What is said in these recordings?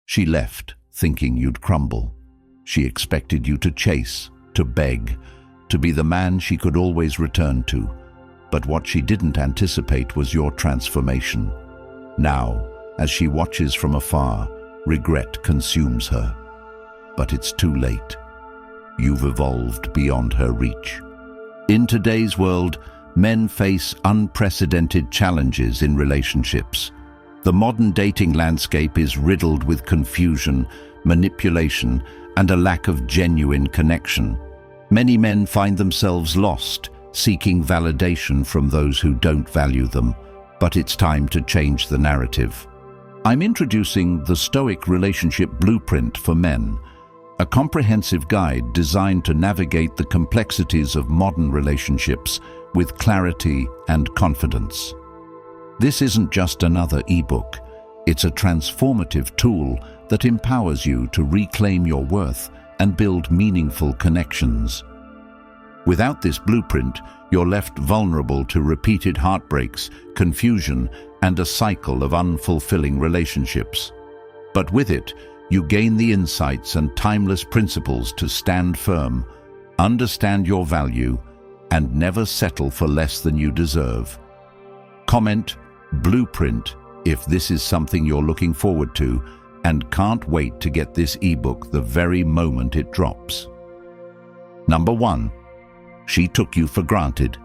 She left, thinking you'd crumble. She expected you to chase, to beg, to be the man she could always return to. But what she didn't anticipate was your transformation. Now, as she watches from afar, regret consumes her. But it's too late. You've evolved beyond her reach. In today's world, men face unprecedented challenges in relationships. The modern dating landscape is riddled with confusion, manipulation, and a lack of genuine connection. Many men find themselves lost, seeking validation from those who don't value them. But it's time to change the narrative. I'm introducing the Stoic Relationship Blueprint for Men, a comprehensive guide designed to navigate the complexities of modern relationships with clarity and confidence. This isn't just another ebook. It's a transformative tool that empowers you to reclaim your worth and build meaningful connections. Without this blueprint, you're left vulnerable to repeated heartbreaks, confusion, and a cycle of unfulfilling relationships. But with it, you gain the insights and timeless principles to stand firm, understand your value, and never settle for less than you deserve. Comment Blueprint if this is something you're looking forward to and can't wait to get this ebook the very moment it drops. Number 1. She took you for granted.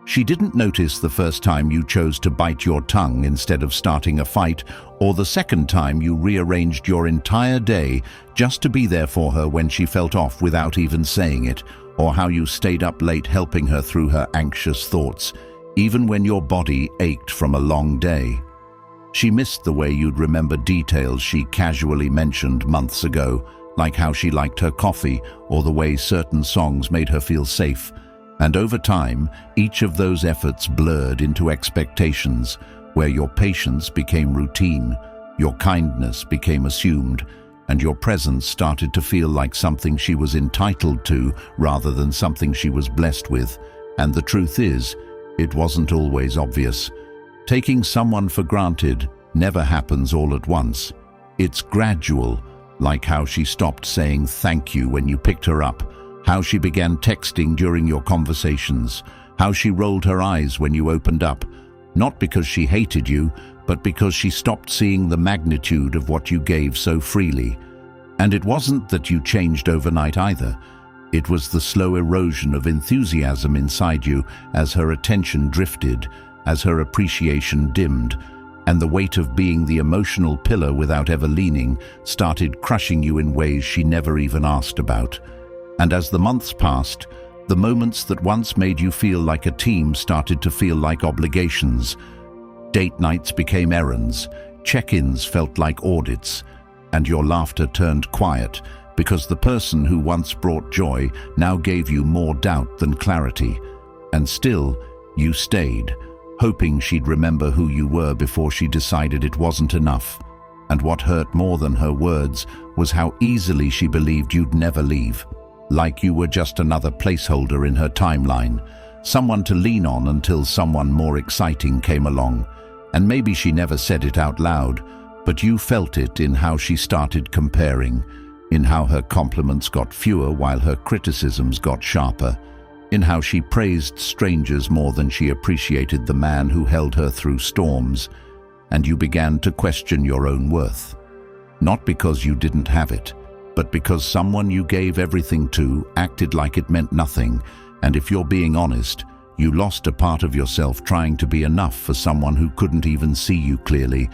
She didn't notice the first time you chose to bite your tongue instead of starting a fight, or the second time you rearranged your entire day just to be there for her when she felt off without even saying it, or how you stayed up late helping her through her anxious thoughts, even when your body ached from a long day. She missed the way you'd remember details she casually mentioned months ago, like how she liked her coffee or the way certain songs made her feel safe. And over time, each of those efforts blurred into expectations, where your patience became routine, your kindness became assumed, and your presence started to feel like something she was entitled to rather than something she was blessed with. And the truth is, it wasn't always obvious. Taking someone for granted never happens all at once. It's gradual, like how she stopped saying thank you when you picked her up, how she began texting during your conversations, how she rolled her eyes when you opened up, not because she hated you, but because she stopped seeing the magnitude of what you gave so freely. And it wasn't that you changed overnight either. It was the slow erosion of enthusiasm inside you as her attention drifted, as her appreciation dimmed, and the weight of being the emotional pillar without ever leaning started crushing you in ways she never even asked about. And as the months passed, the moments that once made you feel like a team started to feel like obligations. Date nights became errands, check-ins felt like audits, and your laughter turned quiet because the person who once brought joy now gave you more doubt than clarity. And still, you stayed, hoping she'd remember who you were before she decided it wasn't enough. And what hurt more than her words was how easily she believed you'd never leave. Like you were just another placeholder in her timeline, someone to lean on until someone more exciting came along. And maybe she never said it out loud, but you felt it in how she started comparing, in how her compliments got fewer while her criticisms got sharper, in how she praised strangers more than she appreciated the man who held her through storms, and you began to question your own worth. Not because you didn't have it, but because someone you gave everything to acted like it meant nothing, and if you're being honest, you lost a part of yourself trying to be enough for someone who couldn't even see you clearly.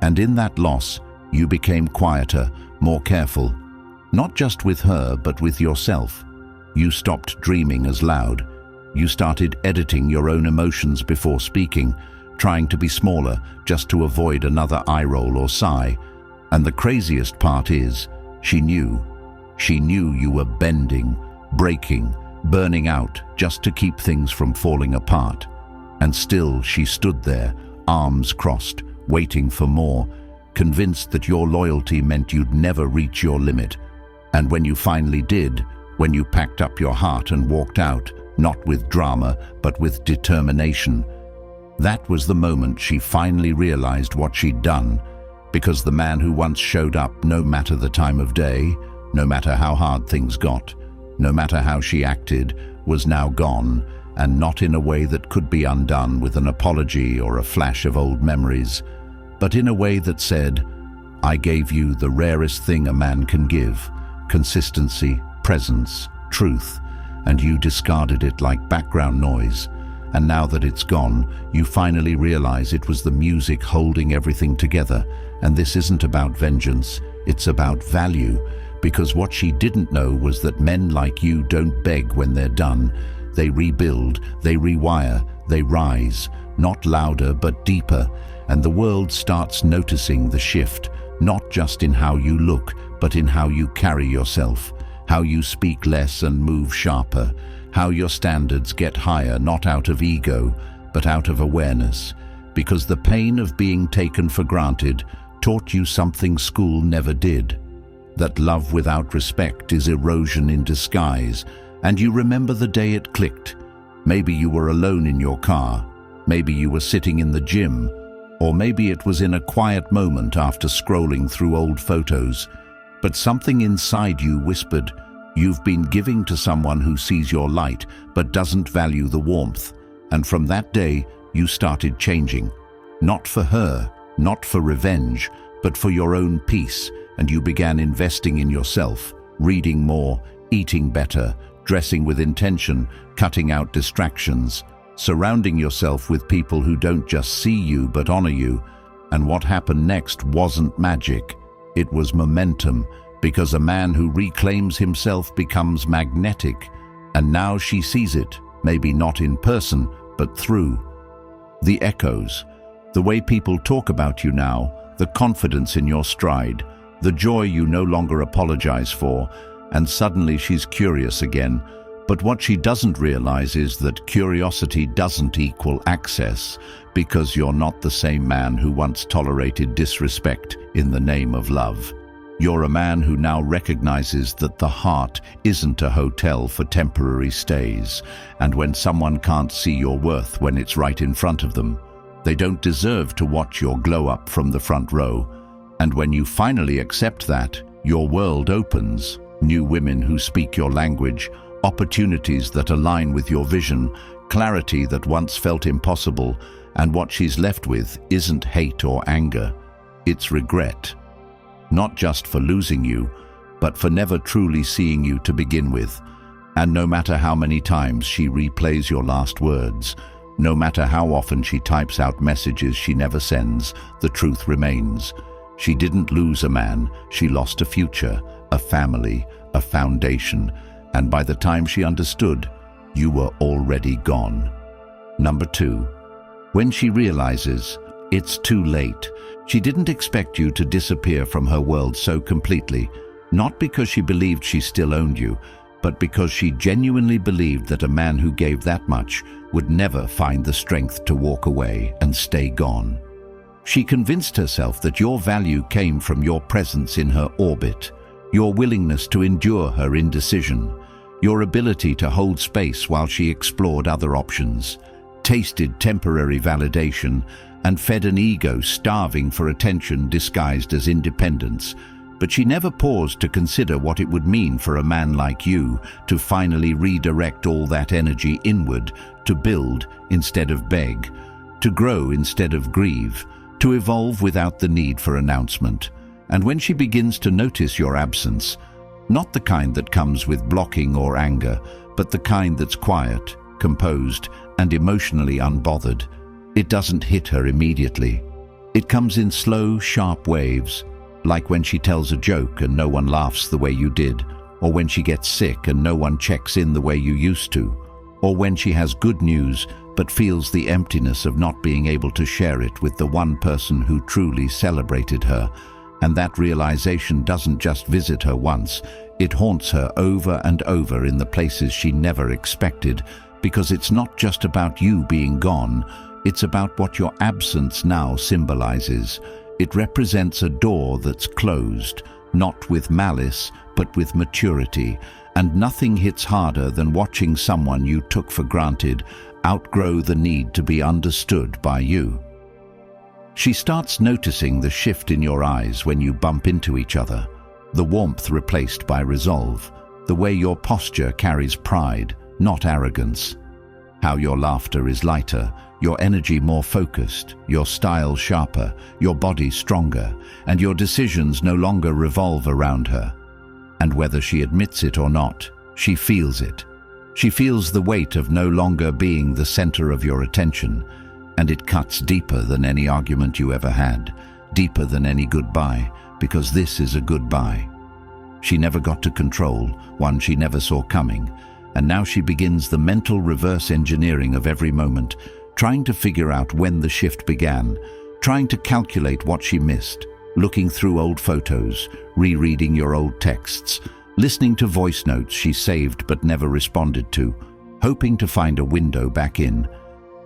And in that loss, you became quieter, more careful, not just with her, but with yourself. You stopped dreaming as loud. You started editing your own emotions before speaking, trying to be smaller just to avoid another eye roll or sigh. And the craziest part is, she knew you were bending, breaking, burning out just to keep things from falling apart. And still she stood there, arms crossed, waiting for more, convinced that your loyalty meant you'd never reach your limit. And when you finally did, when you packed up your heart and walked out, not with drama, but with determination, that was the moment she finally realized what she'd done. because the man who once showed up no matter the time of day, no matter how hard things got, no matter how she acted, was now gone, and not in a way that could be undone with an apology or a flash of old memories, but in a way that said, "I gave you the rarest thing a man can give, consistency, presence, truth, and you discarded it like background noise. And now that it's gone, you finally realize it was the music holding everything together. And this isn't about vengeance, it's about value, because what she didn't know was that men like you don't beg when they're done. They rebuild, they rewire, they rise, not louder but deeper, and the world starts noticing the shift, not just in how you look, but in how you carry yourself, how you speak less and move sharper, how your standards get higher, not out of ego, but out of awareness, because the pain of being taken for granted taught you something school never did, that love without respect is erosion in disguise, and you remember the day it clicked. Maybe you were alone in your car, maybe you were sitting in the gym, or maybe it was in a quiet moment after scrolling through old photos, but something inside you whispered, "You've been giving to someone who sees your light but doesn't value the warmth." And from that day, you started changing. Not for her, not for revenge, but for your own peace, and you began investing in yourself, reading more, eating better, dressing with intention, cutting out distractions, surrounding yourself with people who don't just see you but honor you. And what happened next wasn't magic, it was momentum, because a man who reclaims himself becomes magnetic, and now she sees it, maybe not in person, but through the echoes, the way people talk about you now, the confidence in your stride, the joy you no longer apologize for, and suddenly she's curious again. But what she doesn't realize is that curiosity doesn't equal access, because you're not the same man who once tolerated disrespect in the name of love. You're a man who now recognizes that the heart isn't a hotel for temporary stays, and when someone can't see your worth when it's right in front of them, they don't deserve to watch your glow up from the front row. And when you finally accept that, your world opens. New women who speak your language, opportunities that align with your vision, clarity that once felt impossible, and what she's left with isn't hate or anger, it's regret. Not just for losing you, but for never truly seeing you to begin with. And no matter how many times she replays your last words, no matter how often she types out messages she never sends, the truth remains. She didn't lose a man, she lost a future, a family, a foundation, and by the time she understood, you were already gone. Number 2, when she realizes it's too late. She didn't expect you to disappear from her world so completely, not because she believed she still owned you, but because she genuinely believed that a man who gave that much would never find the strength to walk away and stay gone. She convinced herself that your value came from your presence in her orbit, your willingness to endure her indecision, your ability to hold space while she explored other options, tasted temporary validation, and fed an ego starving for attention disguised as independence. But she never paused to consider what it would mean for a man like you to finally redirect all that energy inward, to build instead of beg, to grow instead of grieve, to evolve without the need for announcement. And when she begins to notice your absence, not the kind that comes with blocking or anger, but the kind that's quiet, composed, and emotionally unbothered, it doesn't hit her immediately. It comes in slow, sharp waves, like when she tells a joke and no one laughs the way you did, or when she gets sick and no one checks in the way you used to, or when she has good news but feels the emptiness of not being able to share it with the one person who truly celebrated her. And that realization doesn't just visit her once, it haunts her over and over in the places she never expected, because it's not just about you being gone, it's about what your absence now symbolizes. It represents a door that's closed, not with malice, but with maturity, and nothing hits harder than watching someone you took for granted outgrow the need to be understood by you. She starts noticing the shift in your eyes when you bump into each other, the warmth replaced by resolve, the way your posture carries pride, not arrogance, how your laughter is lighter, your energy more focused, your style sharper, your body stronger, and your decisions no longer revolve around her. And whether she admits it or not, she feels it. She feels the weight of no longer being the center of your attention, and it cuts deeper than any argument you ever had, deeper than any goodbye, because this is a goodbye. She never got to control, one she never saw coming, and now she begins the mental reverse engineering of every moment, trying to figure out when the shift began, trying to calculate what she missed, looking through old photos, rereading your old texts, listening to voice notes she saved but never responded to, hoping to find a window back in.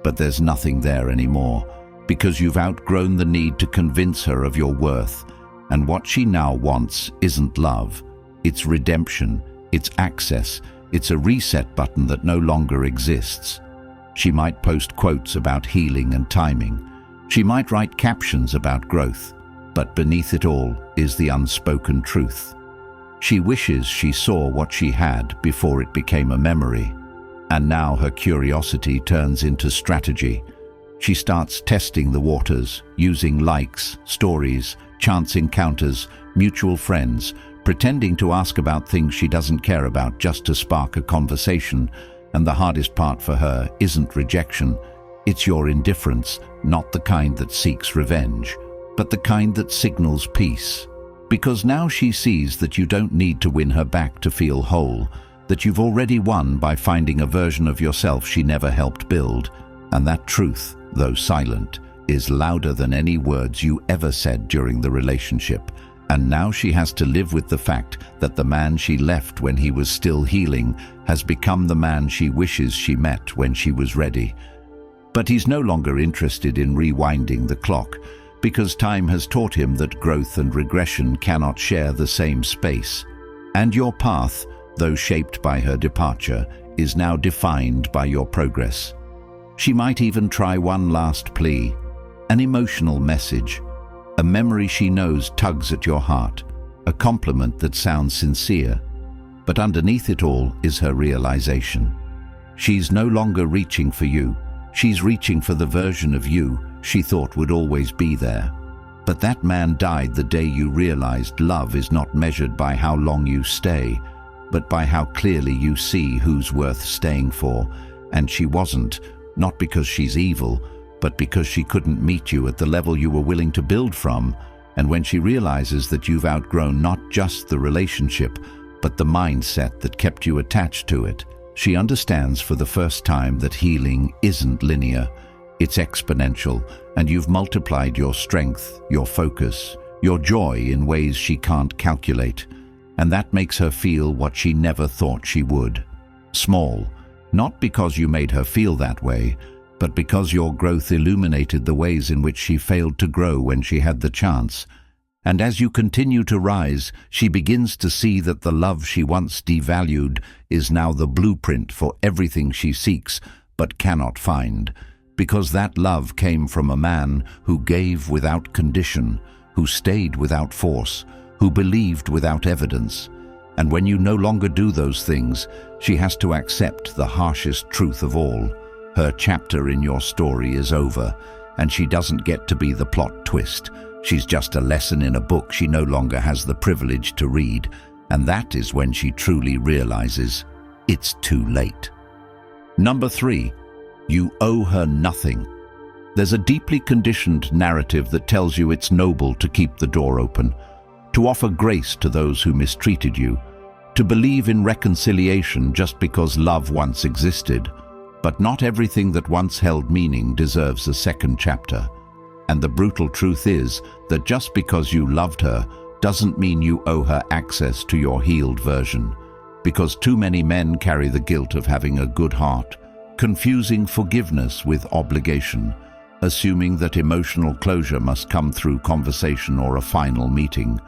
But there's nothing there anymore, because you've outgrown the need to convince her of your worth, and what she now wants isn't love. It's redemption, it's access, it's a reset button that no longer exists. She might post quotes about healing and timing. She might write captions about growth, but beneath it all is the unspoken truth. She wishes she saw what she had before it became a memory. And now her curiosity turns into strategy. She starts testing the waters, using likes, stories, chance encounters, mutual friends, pretending to ask about things she doesn't care about just to spark a conversation. And the hardest part for her isn't rejection. It's your indifference, not the kind that seeks revenge, but the kind that signals peace. Because now she sees that you don't need to win her back to feel whole, that you've already won by finding a version of yourself she never helped build. And that truth, though silent, is louder than any words you ever said during the relationship. And now she has to live with the fact that the man she left when he was still healing has become the man she wishes she met when she was ready. But he's no longer interested in rewinding the clock, because time has taught him that growth and regression cannot share the same space. And your path, though shaped by her departure, is now defined by your progress. She might even try one last plea, an emotional message, a memory she knows tugs at your heart, a compliment that sounds sincere. But underneath it all is her realization. She's no longer reaching for you. She's reaching for the version of you she thought would always be there. But that man died the day you realized love is not measured by how long you stay, but by how clearly you see who's worth staying for. And she wasn't, not because she's evil, but because she couldn't meet you at the level you were willing to build from. And when she realizes that you've outgrown not just the relationship, but the mindset that kept you attached to it, she understands for the first time that healing isn't linear, it's exponential, and you've multiplied your strength, your focus, your joy in ways she can't calculate. And that makes her feel what she never thought she would. Small, not because you made her feel that way, but because your growth illuminated the ways in which she failed to grow when she had the chance. And as you continue to rise, she begins to see that the love she once devalued is now the blueprint for everything she seeks but cannot find. Because that love came from a man who gave without condition, who stayed without force, who believed without evidence. And when you no longer do those things, she has to accept the harshest truth of all. Her chapter in your story is over, and she doesn't get to be the plot twist. She's just a lesson in a book she no longer has the privilege to read, and that is when she truly realizes it's too late. Number 3, you owe her nothing. There's a deeply conditioned narrative that tells you it's noble to keep the door open, to offer grace to those who mistreated you, to believe in reconciliation just because love once existed. But not everything that once held meaning deserves a second chapter. And the brutal truth is that just because you loved her doesn't mean you owe her access to your healed version. Because too many men carry the guilt of having a good heart, confusing forgiveness with obligation, assuming that emotional closure must come through conversation or a final meeting,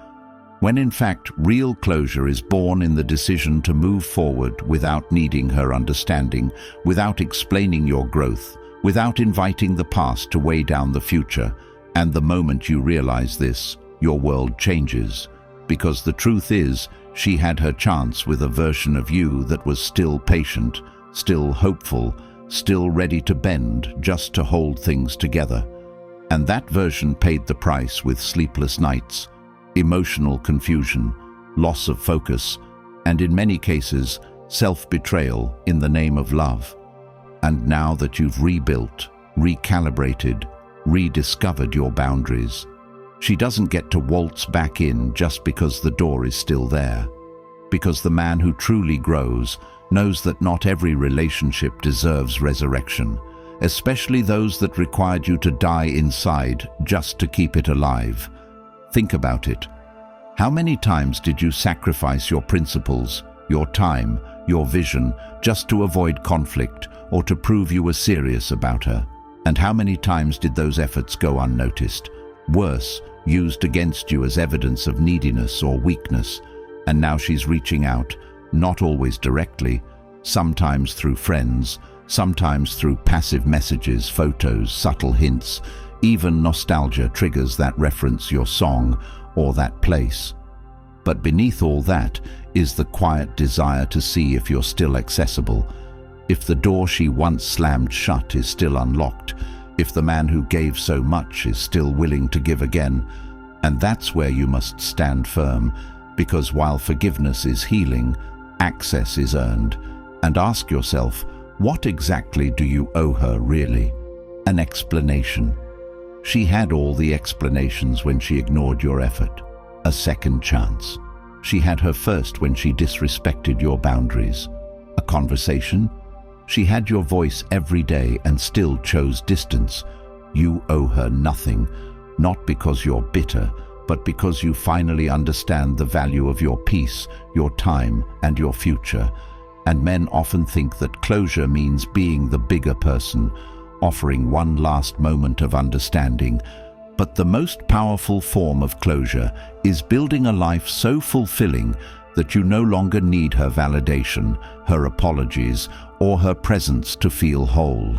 when in fact real closure is born in the decision to move forward without needing her understanding, without explaining your growth, without inviting the past to weigh down the future, And the moment you realize this, your world changes, because the truth is, she had her chance with a version of you that was still patient, still hopeful, still ready to bend just to hold things together. And that version paid the price with sleepless nights, emotional confusion, loss of focus, and in many cases, self-betrayal in the name of love. And now that you've rebuilt, recalibrated, rediscovered your boundaries, she doesn't get to waltz back in just because the door is still there. Because the man who truly grows knows that not every relationship deserves resurrection, especially those that required you to die inside just to keep it alive. Think about it. How many times did you sacrifice your principles, your time, your vision, just to avoid conflict or to prove you were serious about her? And how many times did those efforts go unnoticed? Worse, used against you as evidence of neediness or weakness. And now she's reaching out, not always directly, sometimes through friends, sometimes through passive messages, photos, subtle hints. Even nostalgia triggers that reference your song or that place. But beneath all that is the quiet desire to see if you're still accessible, if the door she once slammed shut is still unlocked, if the man who gave so much is still willing to give again. And that's where you must stand firm, because while forgiveness is healing, access is earned. And ask yourself, what exactly do you owe her really? An explanation. She had all the explanations when she ignored your effort. A second chance. She had her first when she disrespected your boundaries. A conversation. She had your voice every day and still chose distance. You owe her nothing, not because you're bitter, but because you finally understand the value of your peace, your time, and your future. And men often think that closure means being the bigger person, offering one last moment of understanding. But the most powerful form of closure is building a life so fulfilling that you no longer need her validation, her apologies, or her presence to feel whole.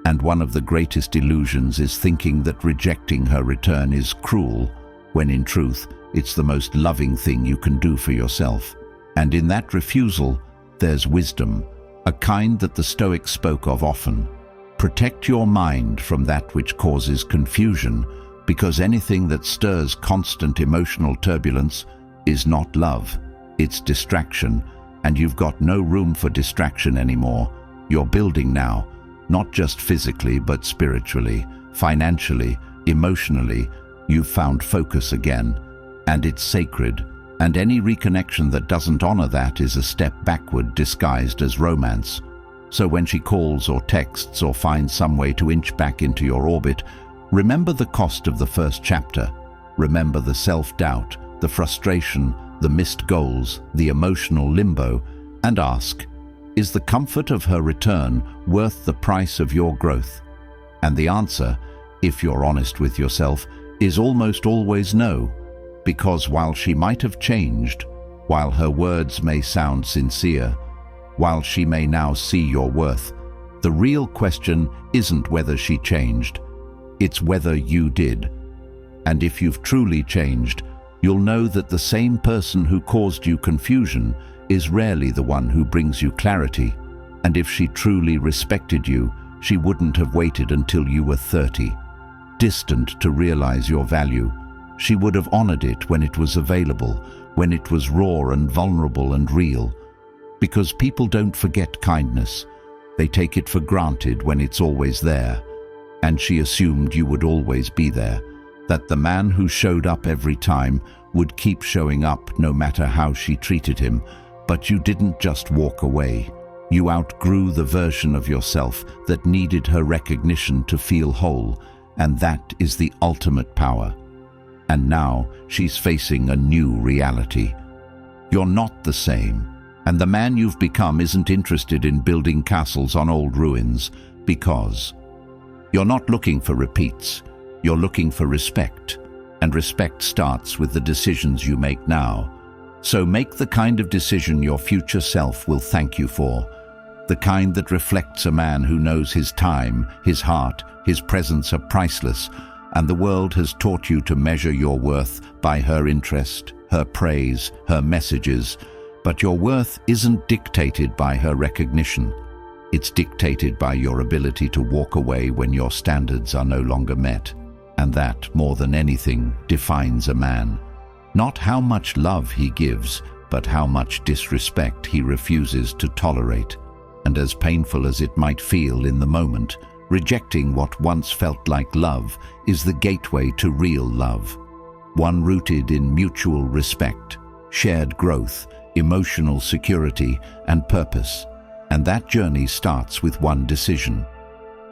And one of the greatest illusions is thinking that rejecting her return is cruel, when in truth, it's the most loving thing you can do for yourself. And in that refusal, there's wisdom, a kind that the Stoics spoke of often. Protect your mind from that which causes confusion, because anything that stirs constant emotional turbulence is not love, it's distraction, and you've got no room for distraction anymore. You're building now, not just physically but spiritually, financially, emotionally. You've found focus again, and it's sacred, and any reconnection that doesn't honor that is a step backward disguised as romance. So when she calls or texts or finds some way to inch back into your orbit, remember the cost of the first chapter. Remember the self-doubt, the frustration, the missed goals, the emotional limbo, and ask, is the comfort of her return worth the price of your growth? And the answer, if you're honest with yourself, is almost always no, because while she might have changed, while her words may sound sincere, while she may now see your worth, the real question isn't whether she changed, it's whether you did. And if you've truly changed, you'll know that the same person who caused you confusion is rarely the one who brings you clarity. And if she truly respected you, she wouldn't have waited until you were 30, distant to realize your value. She would have honored it when it was available, when it was raw and vulnerable and real. Because people don't forget kindness. They take it for granted when it's always there. And she assumed you would always be there, that the man who showed up every time would keep showing up no matter how she treated him. But you didn't just walk away. You outgrew the version of yourself that needed her recognition to feel whole, and that is the ultimate power. And now she's facing a new reality. You're not the same, and the man you've become isn't interested in building castles on old ruins, because you're not looking for repeats, you're looking for respect, and respect starts with the decisions you make now. So make the kind of decision your future self will thank you for, the kind that reflects a man who knows his time, his heart, his presence are priceless, and the world has taught you to measure your worth by her interest, her praise, her messages, but your worth isn't dictated by her recognition. It's dictated by your ability to walk away when your standards are no longer met. And that, more than anything, defines a man. Not how much love he gives, but how much disrespect he refuses to tolerate. And as painful as it might feel in the moment, rejecting what once felt like love is the gateway to real love. One rooted in mutual respect, shared growth, emotional security, and purpose. And that journey starts with one decision: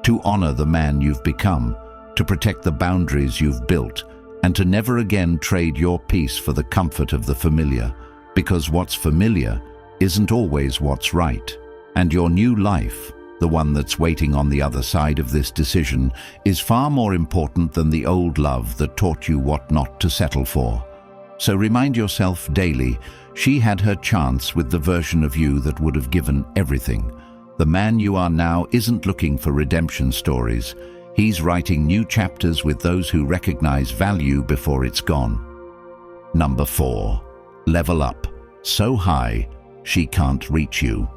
to honor the man you've become, to protect the boundaries you've built, and to never again trade your peace for the comfort of the familiar, because what's familiar isn't always what's right. And your new life, the one that's waiting on the other side of this decision, is far more important than the old love that taught you what not to settle for. So remind yourself daily, she had her chance with the version of you that would have given everything. The man you are now isn't looking for redemption stories. He's writing new chapters with those who recognize value before it's gone. Number 4. Level up. So high, she can't reach you.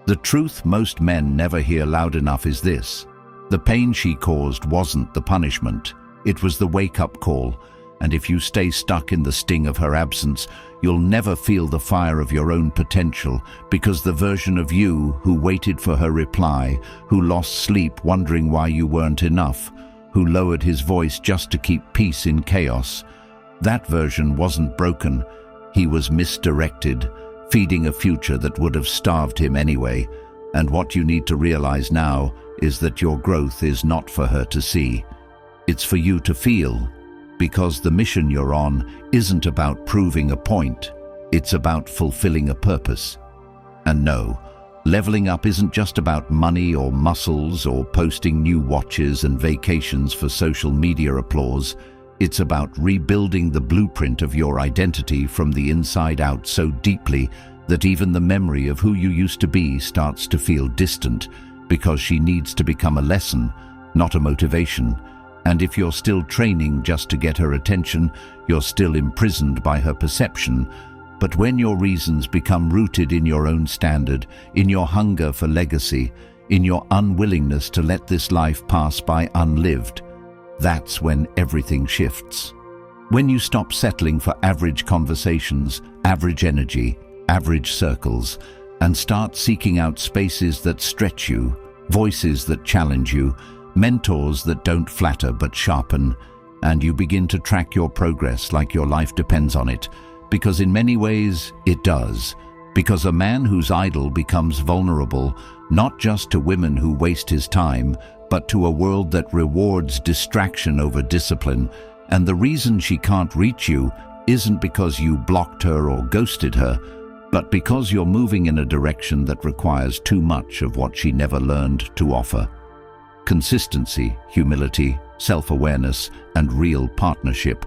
The truth most men never hear loud enough is this: the pain she caused wasn't the punishment, it was the wake-up call. And if you stay stuck in the sting of her absence, you'll never feel the fire of your own potential, because the version of you who waited for her reply, who lost sleep wondering why you weren't enough, who lowered his voice just to keep peace in chaos, that version wasn't broken. He was misdirected, feeding a future that would have starved him anyway. And what you need to realize now is that your growth is not for her to see. It's for you to feel. Because the mission you're on isn't about proving a point, it's about fulfilling a purpose. And no, leveling up isn't just about money or muscles or posting new watches and vacations for social media applause. It's about rebuilding the blueprint of your identity from the inside out so deeply that even the memory of who you used to be starts to feel distant, because she needs to become a lesson, not a motivation. And if you're still training just to get her attention, you're still imprisoned by her perception. But when your reasons become rooted in your own standard, in your hunger for legacy, in your unwillingness to let this life pass by unlived, that's when everything shifts. When you stop settling for average conversations, average energy, average circles, and start seeking out spaces that stretch you, voices that challenge you, mentors that don't flatter but sharpen, and you begin to track your progress like your life depends on it, because in many ways it does. Because a man who's idle becomes vulnerable, not just to women who waste his time, but to a world that rewards distraction over discipline. And the reason she can't reach you isn't because you blocked her or ghosted her, but because you're moving in a direction that requires too much of what she never learned to offer. Consistency, humility, self-awareness, and real partnership.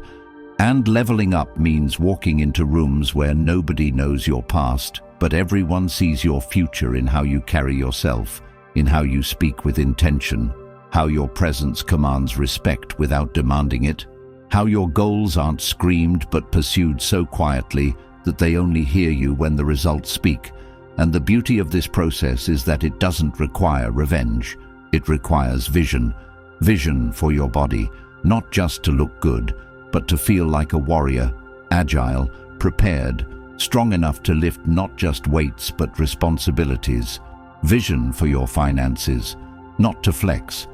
And leveling up means walking into rooms where nobody knows your past, but everyone sees your future in how you carry yourself, in how you speak with intention, how your presence commands respect without demanding it, how your goals aren't screamed but pursued so quietly that they only hear you when the results speak. And the beauty of this process is that it doesn't require revenge. It requires vision. Vision for your body, not just to look good, but to feel like a warrior, agile, prepared, strong enough to lift not just weights but responsibilities. Vision for your finances, not to flex,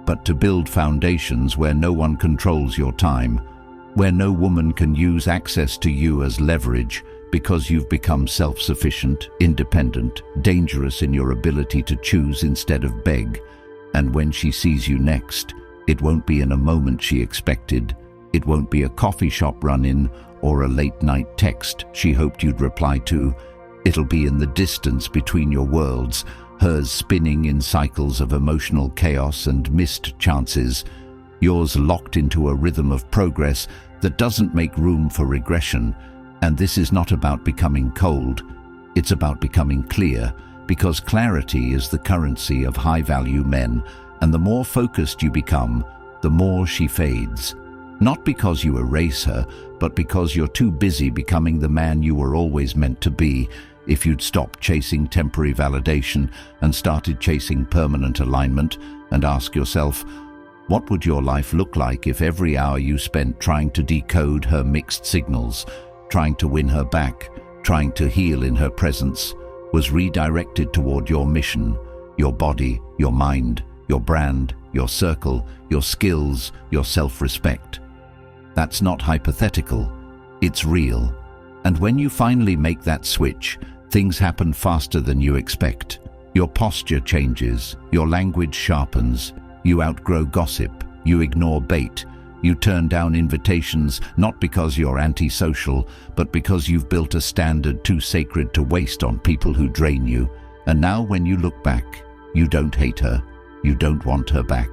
but to build foundations where no one controls your time, where no woman can use access to you as leverage, because you've become self-sufficient, independent, dangerous in your ability to choose instead of beg. And when she sees you next, it won't be in a moment she expected. It won't be a coffee shop run-in or a late-night text she hoped you'd reply to. It'll be in the distance between your worlds, hers spinning in cycles of emotional chaos and missed chances, yours locked into a rhythm of progress that doesn't make room for regression. And this is not about becoming cold, it's about becoming clear, because clarity is the currency of high-value men, and the more focused you become, the more she fades. Not because you erase her, but because you're too busy becoming the man you were always meant to be. If you'd stopped chasing temporary validation and started chasing permanent alignment, and ask yourself, what would your life look like if every hour you spent trying to decode her mixed signals, trying to win her back, trying to heal in her presence, was redirected toward your mission, your body, your mind, your brand, your circle, your skills, your self-respect? That's not hypothetical, it's real. And when you finally make that switch, things happen faster than you expect. Your posture changes, your language sharpens, you outgrow gossip, you ignore bait, you turn down invitations not because you're antisocial, but because you've built a standard too sacred to waste on people who drain you. And now when you look back, you don't hate her, you don't want her back.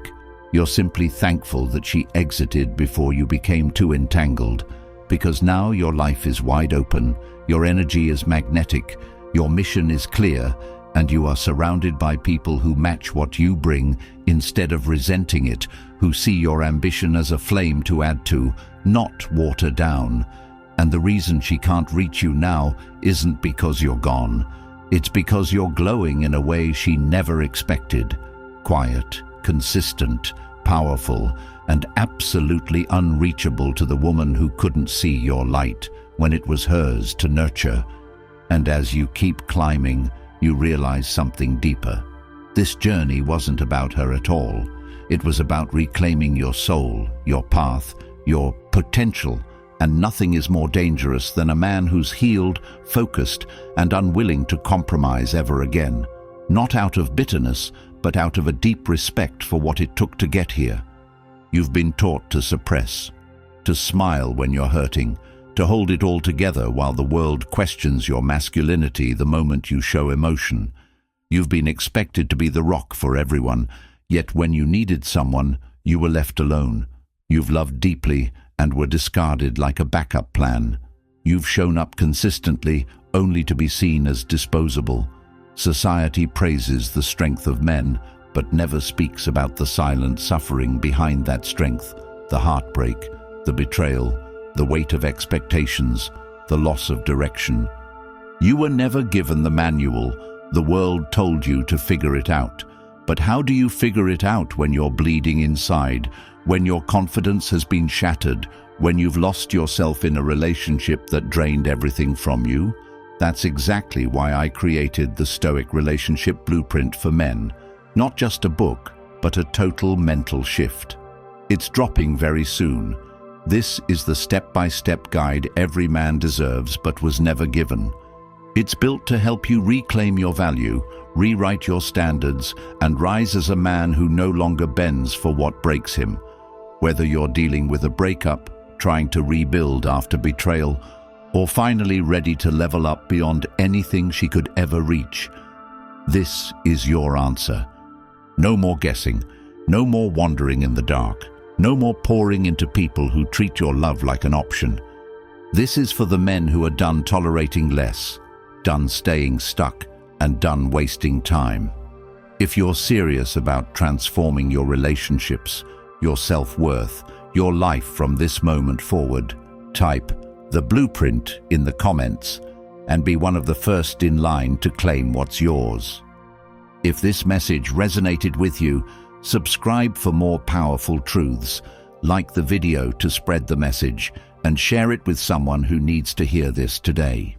You're simply thankful that she exited before you became too entangled, because now your life is wide open, your energy is magnetic, your mission is clear, and you are surrounded by people who match what you bring instead of resenting it, who see your ambition as a flame to add to, not water down. And the reason she can't reach you now isn't because you're gone. It's because you're glowing in a way she never expected. Quiet, consistent, powerful, and absolutely unreachable to the woman who couldn't see your light when it was hers to nurture. And as you keep climbing, you realize something deeper. This journey wasn't about her at all. It was about reclaiming your soul, your path, your potential, and nothing is more dangerous than a man who's healed, focused, and unwilling to compromise ever again. Not out of bitterness, but out of a deep respect for what it took to get here. You've been taught to suppress, to smile when you're hurting, to hold it all together while the world questions your masculinity the moment you show emotion. You've been expected to be the rock for everyone, yet when you needed someone, you were left alone. You've loved deeply and were discarded like a backup plan. You've shown up consistently only to be seen as disposable. Society praises the strength of men, but never speaks about the silent suffering behind that strength, the heartbreak, the betrayal, the weight of expectations, the loss of direction. You were never given the manual. The world told you to figure it out. But how do you figure it out when you're bleeding inside, when your confidence has been shattered, when you've lost yourself in a relationship that drained everything from you? That's exactly why I created the Stoic Relationship Blueprint for Men. Not just a book, but a total mental shift. It's dropping very soon. This is the step-by-step guide every man deserves but was never given. It's built to help you reclaim your value, rewrite your standards, and rise as a man who no longer bends for what breaks him. Whether you're dealing with a breakup, trying to rebuild after betrayal, or finally ready to level up beyond anything she could ever reach, this is your answer. No more guessing, no more wandering in the dark, no more pouring into people who treat your love like an option. This is for the men who are done tolerating less, done staying stuck, and done wasting time. If you're serious about transforming your relationships, your self-worth, your life from this moment forward, type the blueprint in the comments and be one of the first in line to claim what's yours. If this message resonated with you, subscribe for more powerful truths, like the video to spread the message, and share it with someone who needs to hear this today.